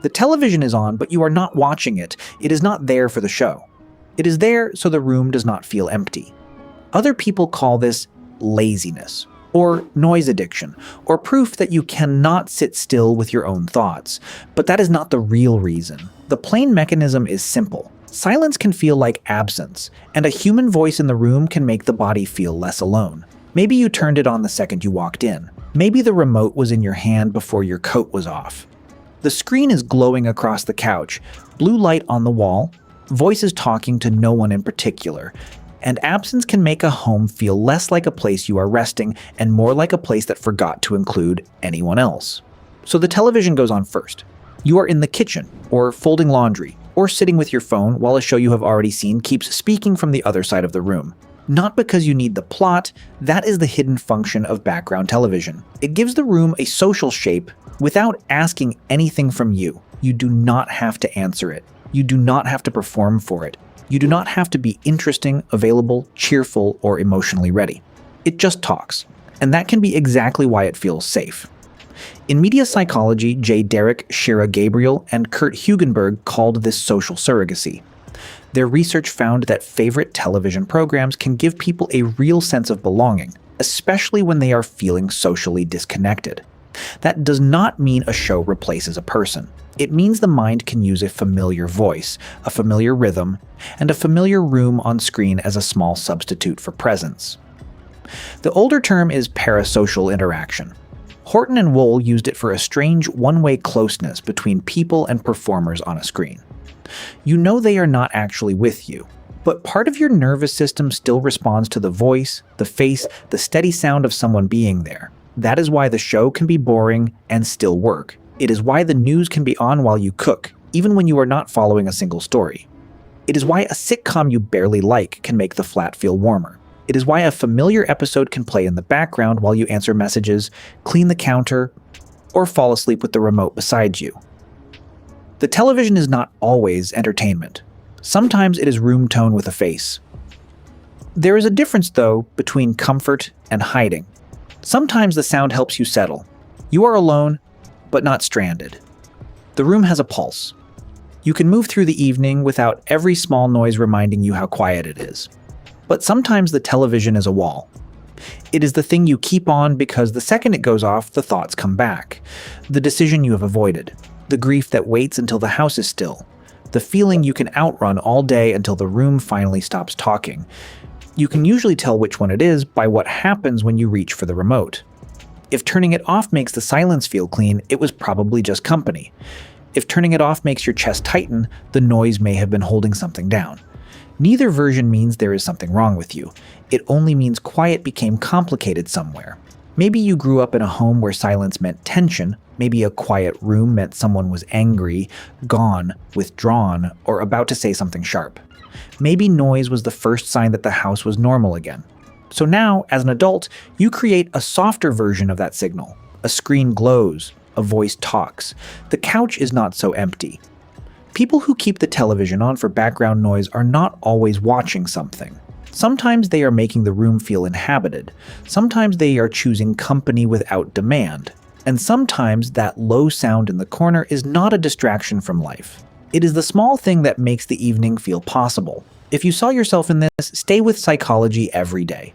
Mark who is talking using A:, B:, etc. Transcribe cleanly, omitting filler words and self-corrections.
A: The television is on, but you are not watching it. It is not there for the show. It is there so the room does not feel empty. Other people call this laziness, or noise addiction, or proof that you cannot sit still with your own thoughts. But that is not the real reason. The plain mechanism is simple. Silence can feel like absence, and a human voice in the room can make the body feel less alone. Maybe you turned it on the second you walked in. Maybe the remote was in your hand before your coat was off. The screen is glowing across the couch, blue light on the wall, voices talking to no one in particular, and absence can make a home feel less like a place you are resting and more like a place that forgot to include anyone else. So the television goes on first. You are in the kitchen, or folding laundry, or sitting with your phone while a show you have already seen keeps speaking from the other side of the room. Not because you need the plot, that is the hidden function of background television. It gives the room a social shape without asking anything from you. You do not have to answer it. You do not have to perform for it. You do not have to be interesting, available, cheerful, or emotionally ready. It just talks. And that can be exactly why it feels safe. In media psychology, J. Derek, Shira Gabriel, and Kurt Hugenberg called this social surrogacy. Their research found that favorite television programs can give people a real sense of belonging, especially when they are feeling socially disconnected. That does not mean a show replaces a person. It means the mind can use a familiar voice, a familiar rhythm, and a familiar room on screen as a small substitute for presence. The older term is parasocial interaction. Horton and Wohl used it for a strange one-way closeness between people and performers on a screen. You know they are not actually with you, but part of your nervous system still responds to the voice, the face, the steady sound of someone being there. That is why the show can be boring and still work. It is why the news can be on while you cook, even when you are not following a single story. It is why a sitcom you barely like can make the flat feel warmer. It is why a familiar episode can play in the background while you answer messages, clean the counter, or fall asleep with the remote beside you. The television is not always entertainment. Sometimes it is room tone with a face. There is a difference, though, between comfort and hiding. Sometimes the sound helps you settle. You are alone, but not stranded. The room has a pulse. You can move through the evening without every small noise reminding you how quiet it is. But sometimes the television is a wall. It is the thing you keep on because the second it goes off, the thoughts come back. The decision you have avoided. The grief that waits until the house is still. The feeling you can outrun all day until the room finally stops talking. You can usually tell which one it is by what happens when you reach for the remote. If turning it off makes the silence feel clean, it was probably just company. If turning it off makes your chest tighten, the noise may have been holding something down. Neither version means there is something wrong with you. It only means quiet became complicated somewhere. Maybe you grew up in a home where silence meant tension. Maybe a quiet room meant someone was angry, gone, withdrawn, or about to say something sharp. Maybe noise was the first sign that the house was normal again. So now, as an adult, you create a softer version of that signal. A screen glows, a voice talks. The couch is not so empty. People who keep the television on for background noise are not always watching something. Sometimes they are making the room feel inhabited. Sometimes they are choosing company without demand. And sometimes that low sound in the corner is not a distraction from life. It is the small thing that makes the evening feel possible. If you saw yourself in this, stay with psychology every day.